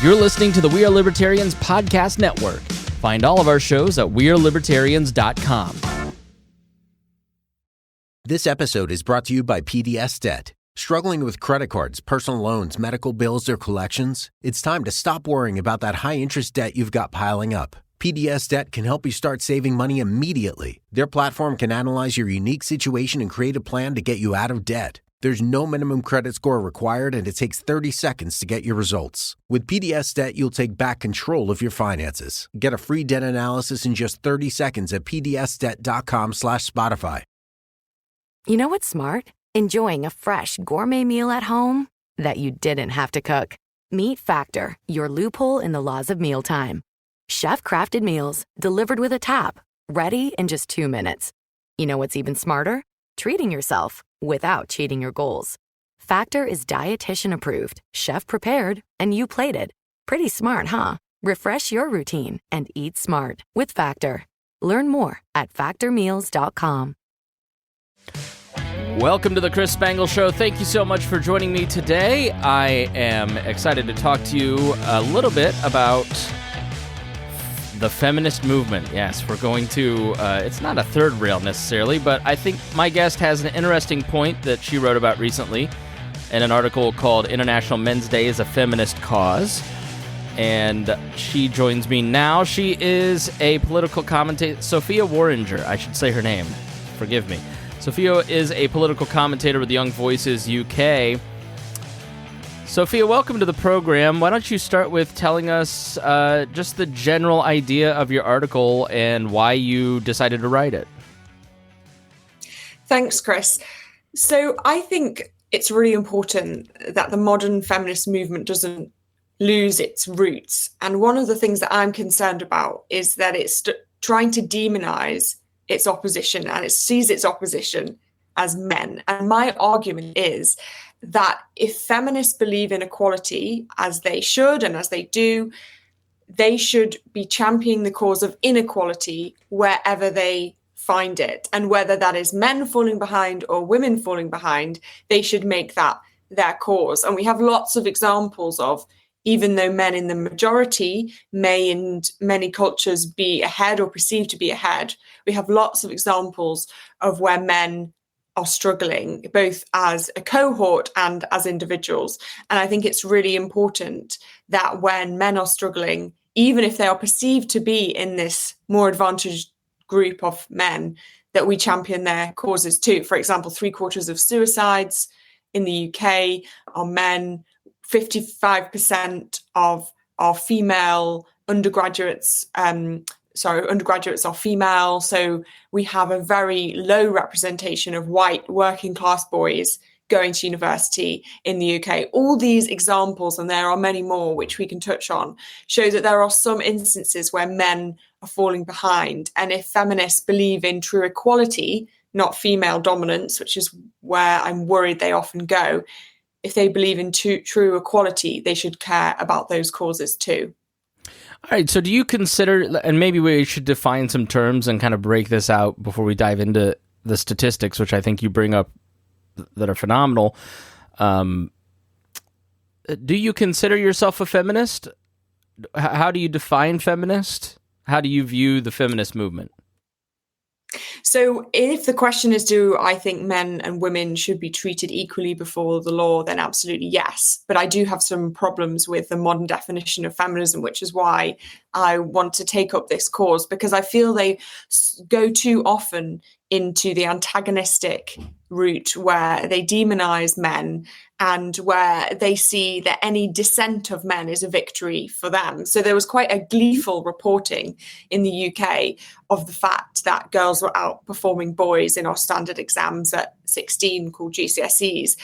You're listening to the We Are Libertarians podcast network. Find all of our shows at wearelibertarians.com. This episode is brought to you by PDS Debt. Struggling with credit cards, personal loans, medical bills, or collections? It's time to stop worrying about that high-interest debt you've got piling up. PDS Debt can help you start saving money immediately. Their platform can analyze your unique situation and create a plan to get you out of debt. There's no minimum credit score required, and it takes 30 seconds to get your results. With PDS Debt, you'll take back control of your finances. Get a free debt analysis in just 30 seconds at pdsdebt.com/Spotify. You know what's smart? Enjoying a fresh gourmet meal at home that you didn't have to cook. Meet Factor, your loophole in the laws of mealtime. Chef-crafted meals delivered with a tap, ready in just 2 minutes. You know what's even smarter? Treating yourself without cheating your goals. Factor is dietitian approved, chef prepared, and you plated. Pretty smart, huh? Refresh your routine and eat smart with Factor. Learn more at factormeals.com. Welcome to the Chris Spangle Show. Thank you so much for joining me today. I am excited to talk to you a little bit about the feminist movement. Yes, we're going to, it's not a third rail necessarily, but I think my guest has an interesting point that she wrote about recently in an article called International Men's Day is a Feminist Cause. And she joins me now. She is a political commentator, Sophia Worringer, I should say her name. Forgive me. Sophia is a political commentator with Young Voices UK. Sophia, welcome to the program. Why don't you start with telling us just the general idea of your article and why you decided to write it? Thanks, Chris. So I think it's really important that the modern feminist movement doesn't lose its roots. And one of the things that I'm concerned about is that it's trying to demonize its opposition, and it sees its opposition as men. And my argument is that if feminists believe in equality, as they should and as they do, they should be championing the cause of inequality wherever they find it. And whether that is men falling behind or women falling behind, they should make that their cause. And we have lots of examples of, even though men in the majority may in many cultures be ahead or perceived to be ahead, we have lots of examples of where men are struggling, both as a cohort and as individuals. And I think it's really important that when men are struggling, even if they are perceived to be in this more advantaged group of men, that we champion their causes too. For example, 3/4 of suicides in the UK are men. 55% of our female undergraduates, undergraduates are female. So we have a very low representation of white working class boys going to university in the UK. All these examples, and there are many more which we can touch on, show that there are some instances where men are falling behind. And if feminists believe in true equality, not female dominance, which is where I'm worried they often go, if they believe in true equality, they should care about those causes too. All right, so do you consider, and maybe we should define some terms and kind of break this out before we dive into the statistics, which I think you bring up that are phenomenal. Do you consider yourself a feminist? How do you define feminist? How do you view the feminist movement? So if the question is, do I think men and women should be treated equally before the law, then absolutely yes. But I do have some problems with the modern definition of feminism, which is why I want to take up this cause, because I feel they go too often into the antagonistic route where they demonize men and where they see that any dissent of men is a victory for them. So there was quite a gleeful reporting in the UK of the fact that girls were outperforming boys in our standard exams at 16 called GCSEs.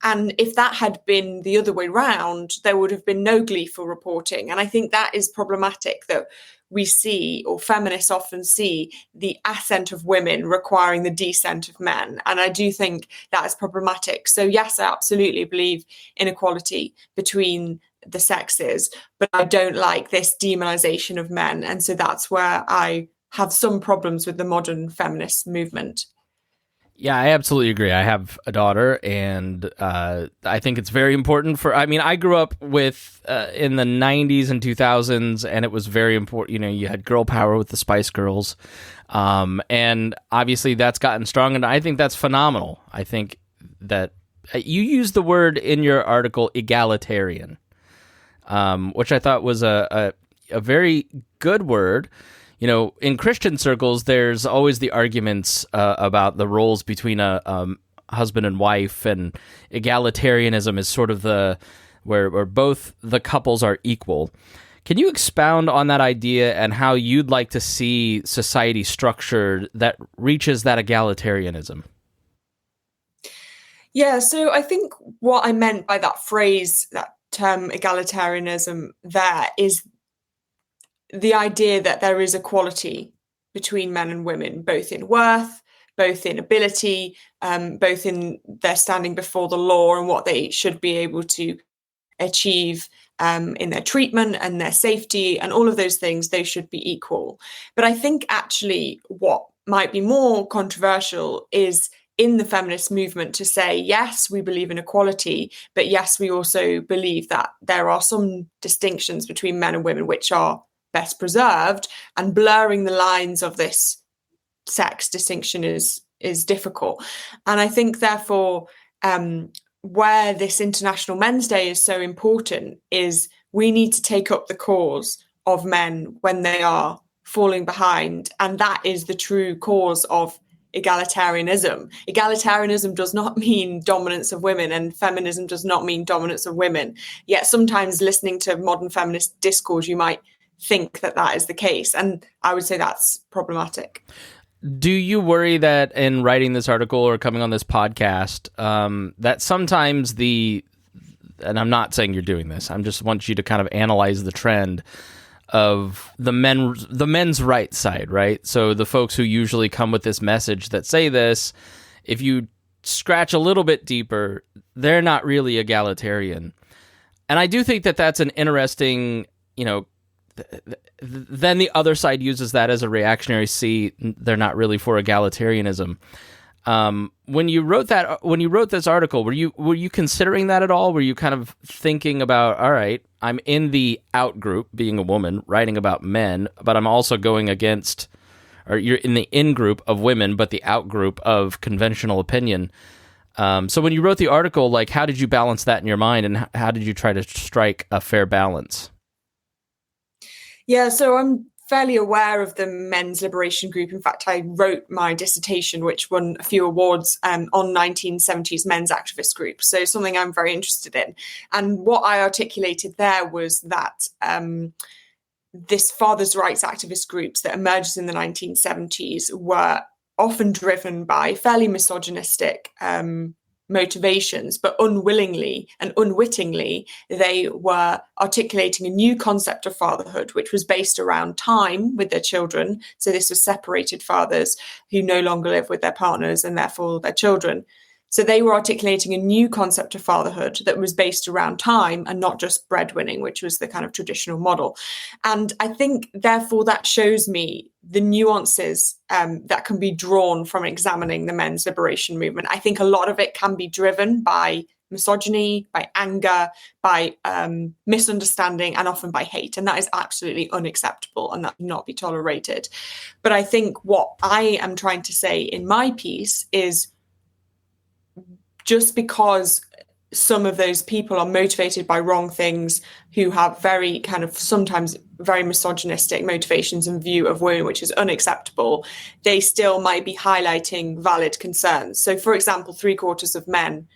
And if that had been the other way round, there would have been no gleeful reporting. And I think that is problematic, that we see, or feminists often see, the ascent of women requiring the descent of men. And I do think that is problematic. So yes, I absolutely believe in equality between the sexes, but I don't like this demonization of men. And so that's where I have some problems with the modern feminist movement. Yeah, I absolutely agree. I have a daughter, and I think it's very important I grew up with in the 90s and 2000s, and it was very important. You know, you had girl power with the Spice Girls, and obviously that's gotten strong, and I think that's phenomenal. I think that you used the word in your article, egalitarian, which I thought was a very good word. You know, in Christian circles, there's always the arguments about the roles between a husband and wife, and egalitarianism is sort of where both the couples are equal. Can you expound on that idea and how you'd like to see society structured that reaches that egalitarianism? Yeah, so I think what I meant by that phrase, that term egalitarianism there, is the idea that there is equality between men and women, both in worth, both in ability, both in their standing before the law and what they should be able to achieve in their treatment and their safety and all of those things. They should be equal. But I think actually what might be more controversial is in the feminist movement to say, yes, we believe in equality, but yes, we also believe that there are some distinctions between men and women which are best preserved, and blurring the lines of this sex distinction is difficult. And I think therefore where this International Men's Day is so important is we need to take up the cause of men when they are falling behind, and that is the true cause of egalitarianism. Egalitarianism does not mean dominance of women, and feminism does not mean dominance of women. Yet sometimes listening to modern feminist discourse, you might think that that is the case. And I would say that's problematic. Do you worry that in writing this article or coming on this podcast, that sometimes and I'm not saying you're doing this, I just want you to kind of analyze the trend of the men's right side, right? So the folks who usually come with this message that say this, if you scratch a little bit deeper, they're not really egalitarian. And I do think that that's an interesting, then the other side uses that as a reactionary. See, they're not really for egalitarianism. When you wrote this article, were you considering that at all? Were you kind of thinking about, all right, I'm in the out group, being a woman, writing about men, but I'm also going against, or you're in the in group of women, but the out group of conventional opinion. So when you wrote the article, like, how did you balance that in your mind, and how did you try to strike a fair balance? Yeah, so I'm fairly aware of the men's liberation group. In fact, I wrote my dissertation, which won a few awards on 1970s men's activist group. So something I'm very interested in. And what I articulated there was that this fathers' rights activist groups that emerged in the 1970s were often driven by fairly misogynistic motivations, but unwillingly and unwittingly, they were articulating a new concept of fatherhood, which was based around time with their children. So this was separated fathers who no longer live with their partners and therefore their children. So they were articulating a new concept of fatherhood that was based around time and not just breadwinning, which was the kind of traditional model. And I think, therefore, that shows me the nuances that can be drawn from examining the men's liberation movement. I think a lot of it can be driven by misogyny, by anger, by misunderstanding, and often by hate. And that is absolutely unacceptable and that should not be tolerated. But I think what I am trying to say in my piece is, just because some of those people are motivated by wrong things, who have very kind of sometimes very misogynistic motivations and view of women, which is unacceptable, they still might be highlighting valid concerns. So, for example, 3/4 of men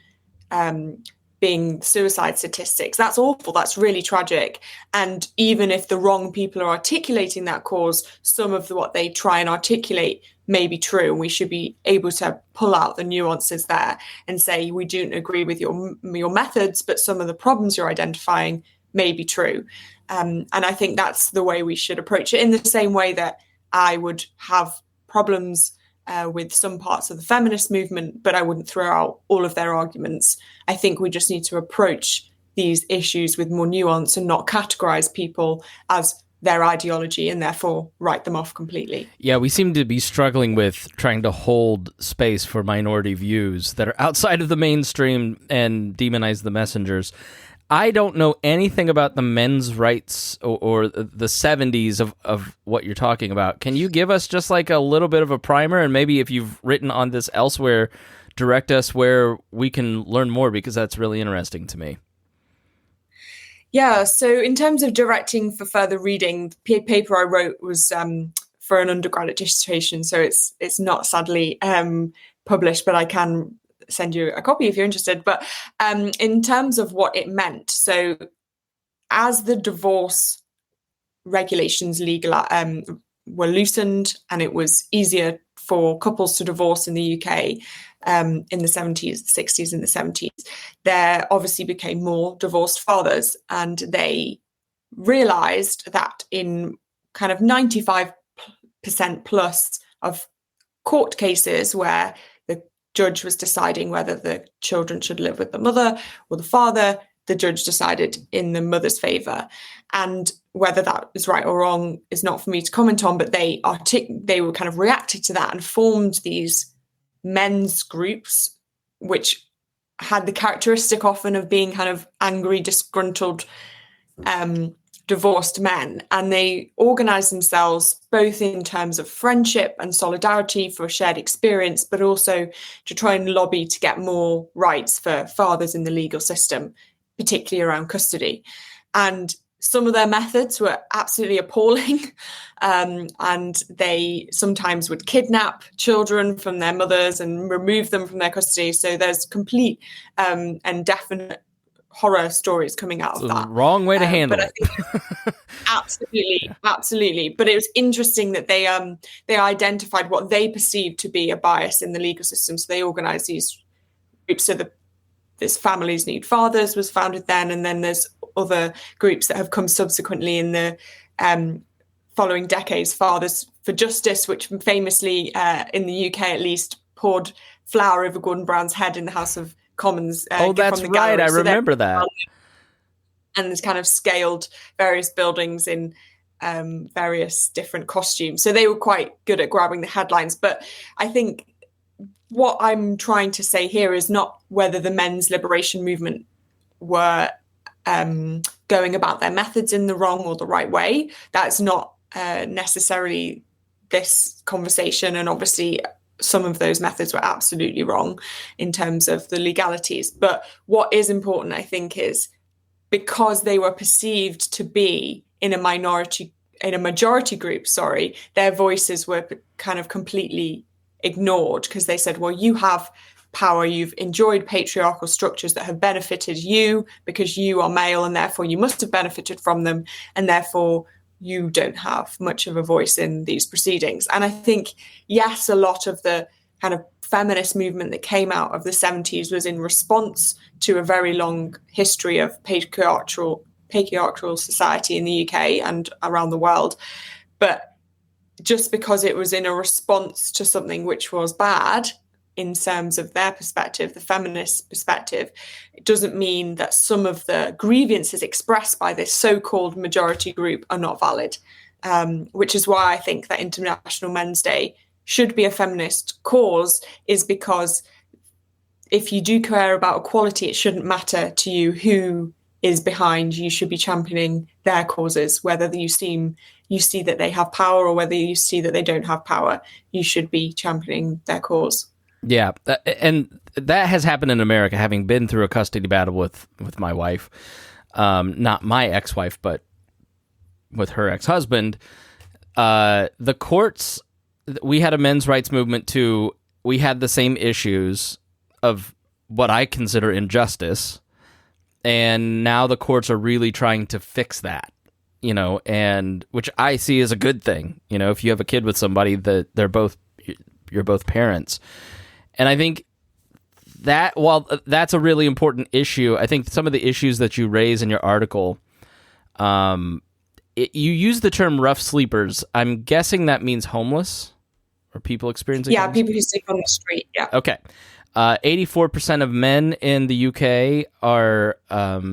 being suicide statistics, that's awful, that's really tragic. And even if the wrong people are articulating that cause, some of what they try and articulate may be true, and we should be able to pull out the nuances there and say, we don't agree with your methods, but some of the problems you're identifying may be true. And I think that's the way we should approach it, in the same way that I would have problems with some parts of the feminist movement, but I wouldn't throw out all of their arguments. I think we just need to approach these issues with more nuance and not categorize people as their ideology and therefore write them off completely. Yeah, we seem to be struggling with trying to hold space for minority views that are outside of the mainstream and demonize the messengers. I don't know anything about the men's rights or the 70s of what you're talking about. Can you give us just like a little bit of a primer, and maybe if you've written on this elsewhere, direct us where we can learn more, because that's really interesting to me. Yeah, so in terms of directing for further reading, the paper I wrote was for an undergraduate dissertation, so it's not sadly published, but I can send you a copy if you're interested. But in terms of what it meant, so as the divorce regulations were loosened and it was easier for couples to divorce in the UK in the 70s, the 60s and the 70s, there obviously became more divorced fathers, and they realised that in kind of 95% plus of court cases where the judge was deciding whether the children should live with the mother or the father, the judge decided in the mother's favour. And whether that is right or wrong is not for me to comment on, but they were kind of reacted to that and formed these men's groups, which had the characteristic often of being kind of angry, disgruntled, divorced men. And they organised themselves both in terms of friendship and solidarity for a shared experience, but also to try and lobby to get more rights for fathers in the legal system, particularly around custody. And some of their methods were absolutely appalling. And they sometimes would kidnap children from their mothers and remove them from their custody. So there's complete and definite horror stories coming out of that. Wrong way to handle it. Absolutely. But it was interesting that they identified what they perceived to be a bias in the legal system. So they organised these groups. So this Families Need Fathers was founded then, and then there's other groups that have come subsequently in the following decades. Fathers for Justice, which famously in the UK at least poured flour over Gordon Brown's head in the House of Commons. That's right. Gallery. I remember that. And it's kind of scaled various buildings in various different costumes. So they were quite good at grabbing the headlines. But I think what I'm trying to say here is not whether the men's liberation movement were going about their methods in the wrong or the right way. That's not necessarily this conversation. And obviously, some of those methods were absolutely wrong in terms of the legalities. But what is important, I think, is because they were perceived to be in a majority group, their voices were kind of completely ignored, because they said, well, you have power, you've enjoyed patriarchal structures that have benefited you because you are male, and therefore you must have benefited from them, and therefore you don't have much of a voice in these proceedings. And I think, yes, a lot of the kind of feminist movement that came out of the 70s was in response to a very long history of patriarchal society in the UK and around the world. But just because it was in a response to something which was bad in terms of their perspective, the feminist perspective, it doesn't mean that some of the grievances expressed by this so-called majority group are not valid, which is why I think that International Men's Day should be a feminist cause, is because if you do care about equality, it shouldn't matter to you who is behind. You should be championing their causes, whether you see that they have power or whether you see that they don't have power. You should be championing their cause. Yeah, and that has happened in America, having been through a custody battle with my wife, not my ex-wife, but with her ex-husband. The courts, we had a men's rights movement too. We had the same issues of what I consider injustice, and now the courts are really trying to fix that, and which I see as a good thing. If you have a kid with somebody, that you're both parents. And I think that while that's a really important issue, I think some of the issues that you raise in your article, you use the term rough sleepers. I'm guessing that means homeless or people experiencing homelessness? People who sleep on the street, yeah. Okay. 84% of men in the UK are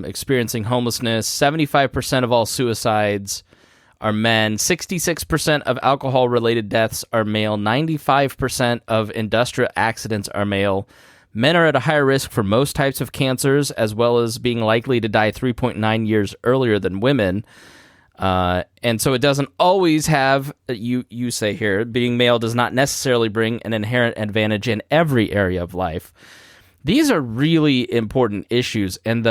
experiencing homelessness. 75% of all suicides are men. 66% of alcohol-related deaths are male. 95% of industrial accidents are male. Men are at a higher risk for most types of cancers, as well as being likely to die 3.9 years earlier than women. And so it doesn't always have, you say here, being male does not necessarily bring an inherent advantage in every area of life. These are really important issues, and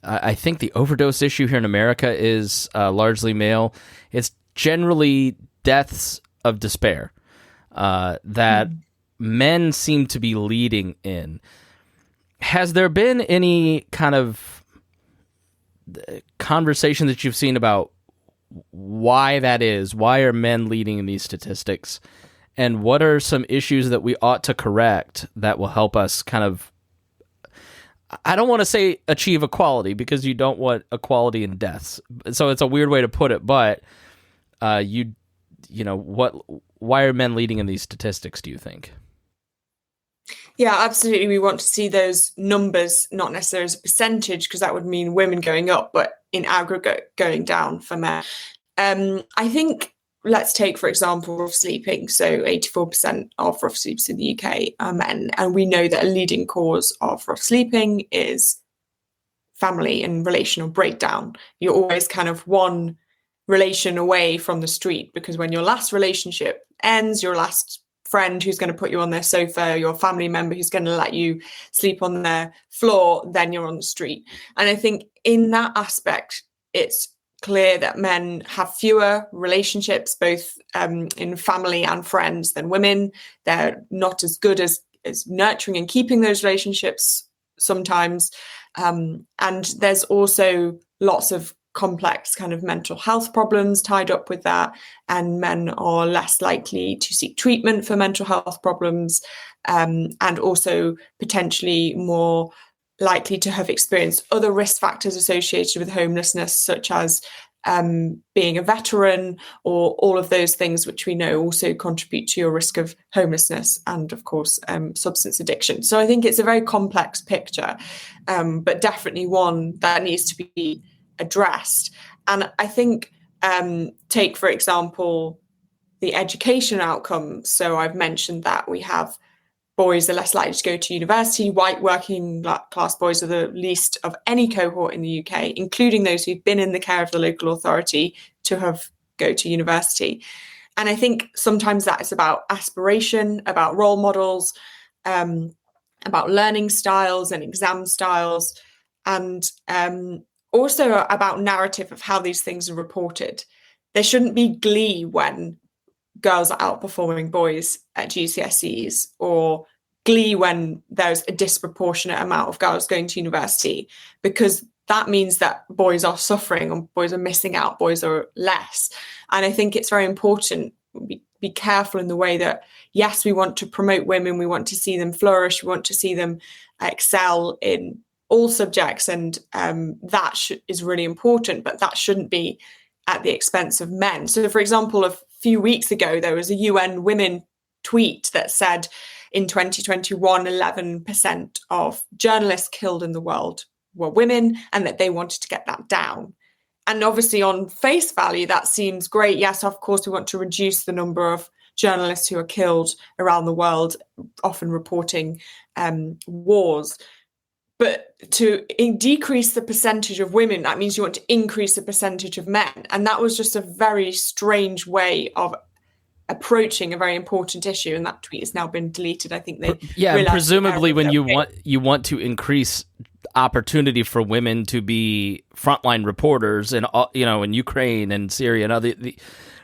I think the overdose issue here in America is largely male. It's generally deaths of despair that men seem to be leading in. Has there been any kind of conversation that you've seen about why that is? Why are men leading in these statistics? And what are some issues that we ought to correct that will help us kind of, I don't want to say achieve equality, because you don't want equality in deaths. So it's a weird way to put it, but why are men leading in these statistics, do you think? Yeah, absolutely. We want to see those numbers, not necessarily as a percentage, because that would mean women going up, but in aggregate going down for men. I think, let's take, for example, rough sleeping. So 84% of rough sleepers in the UK are men. And we know that a leading cause of rough sleeping is family and relational breakdown. You're always kind of one relation away from the street, because when your last relationship ends, your last friend who's going to put you on their sofa, your family member who's going to let you sleep on their floor, then you're on the street. And I think in that aspect, it's clear that men have fewer relationships, both in family and friends, than women. They're not as good as nurturing and keeping those relationships sometimes. And there's also lots of complex kind of mental health problems tied up with that, and men are less likely to seek treatment for mental health problems, and also potentially more likely to have experienced other risk factors associated with homelessness, such as being a veteran, or all of those things which we know also contribute to your risk of homelessness, and of course substance addiction. So I think it's a very complex picture, but definitely one that needs to be addressed. And I think take, for example, the education outcomes. So I've mentioned that we have boys are less likely to go to university. White working class boys are the least of any cohort in the UK, including those who've been in the care of the local authority, to go to university. And I think sometimes that is about aspiration, about role models, about learning styles and exam styles, and also about narrative of how these things are reported. There shouldn't be glee when girls are outperforming boys at GCSEs, or glee when there's a disproportionate amount of girls going to university, because that means that boys are suffering and boys are missing out, boys are less. And I think it's very important be careful in the way that, yes, we want to promote women, we want to see them flourish, we want to see them excel in all subjects, and that is really important, but that shouldn't be at the expense of men. So, for example, a few weeks ago, there was a UN Women tweet that said in 2021, 11% of journalists killed in the world were women, and that they wanted to get that down. And obviously on face value, that seems great. Yes, of course, we want to reduce the number of journalists who are killed around the world, often reporting wars. But to decrease the percentage of women, that means you want to increase the percentage of men. And that was just a very strange way of approaching a very important issue. And that tweet has now been deleted. I think they presumably when you want to increase opportunity for women to be frontline reporters in in Ukraine and Syria and other,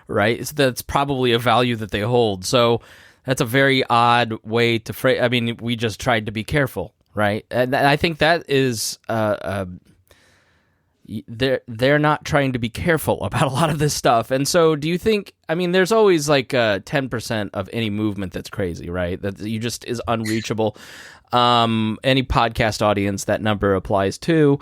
right? That's probably a value that they hold. So that's a very odd way to phrase. I mean, we just tried to be careful. Right, and I think that is they're not trying to be careful about a lot of this stuff. And so, do you think? I mean, there's always like 10% of any movement that's crazy, right? That you just is unreachable. Any podcast audience, that number applies to.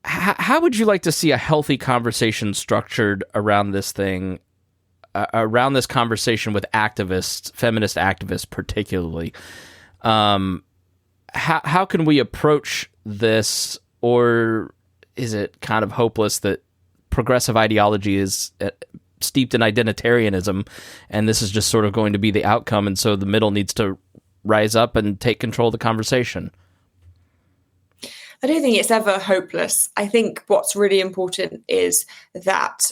How would you like to see a healthy conversation structured around this thing? Around this conversation with activists, feminist activists particularly, how can we approach this or is it kind of hopeless that progressive ideology is steeped in identitarianism, and this is just sort of going to be the outcome, and so the middle needs to rise up and take control of the conversation? I don't think it's ever hopeless. I think what's really important is that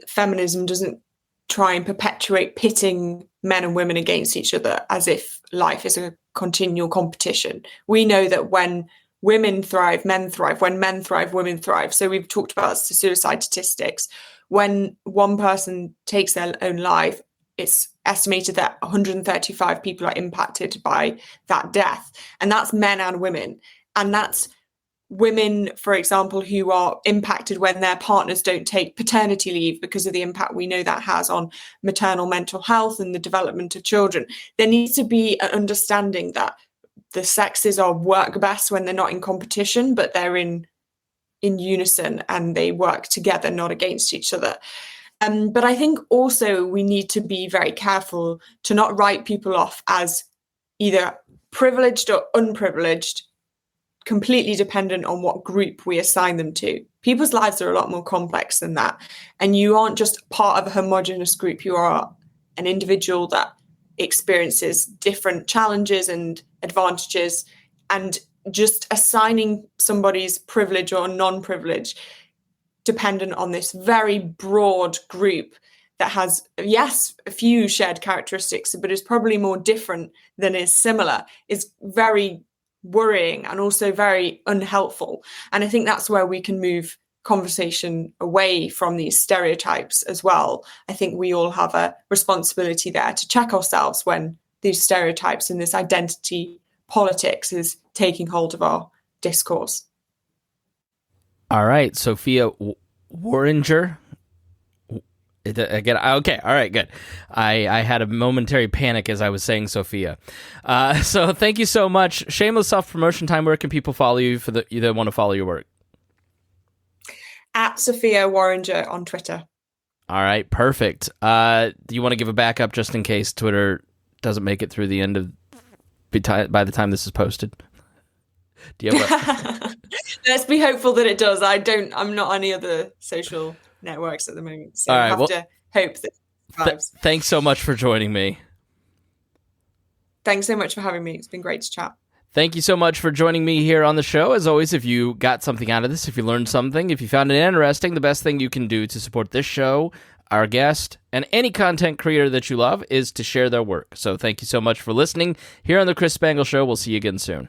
feminism doesn't try and perpetuate pitting men and women against each other as if life is a continual competition. We know that when women thrive, men thrive. When men thrive, women thrive. So we've talked about suicide statistics. When one person takes their own life, it's estimated that 135 people are impacted by that death. And that's men and women. And that's women, for example, who are impacted when their partners don't take paternity leave because of the impact we know that has on maternal mental health and the development of children. There needs to be an understanding that the sexes are work best when they're not in competition, but they're in unison and they work together, not against each other. But I think also we need to be very careful to not write people off as either privileged or unprivileged, completely dependent on what group we assign them to. People's lives are a lot more complex than that. And you aren't just part of a homogenous group. You are an individual that experiences different challenges and advantages, and just assigning somebody's privilege or non-privilege dependent on this very broad group that has, yes, a few shared characteristics, but is probably more different than is similar, is very worrying and also very unhelpful. And I think that's where we can move conversation away from these stereotypes as well. I think we all have a responsibility there to check ourselves when these stereotypes and this identity politics is taking hold of our discourse. All right, Sophia Worringer. Again, okay, all right, good. I had a momentary panic as I was saying Sophia. So thank you so much. Shameless self-promotion time. Where can people follow you for you that want to follow your work? At Sophia Worringer on Twitter. All right, perfect. Do you want to give a backup just in case Twitter doesn't make it through the end of by the time this is posted? Do you have a... Let's be hopeful that it does. I'm not on any other social networks at the moment, so I have to hope that it survives. Thanks so much for joining me. Thanks so much for having me. It's been great to chat. Thank you so much for joining me here on the show. As always, if you got something out of this, if you learned something, if you found it interesting, the best thing you can do to support this show, our guest, and any content creator that you love is to share their work. So thank you so much for listening here on The Chris Spangle Show. We'll see you again soon.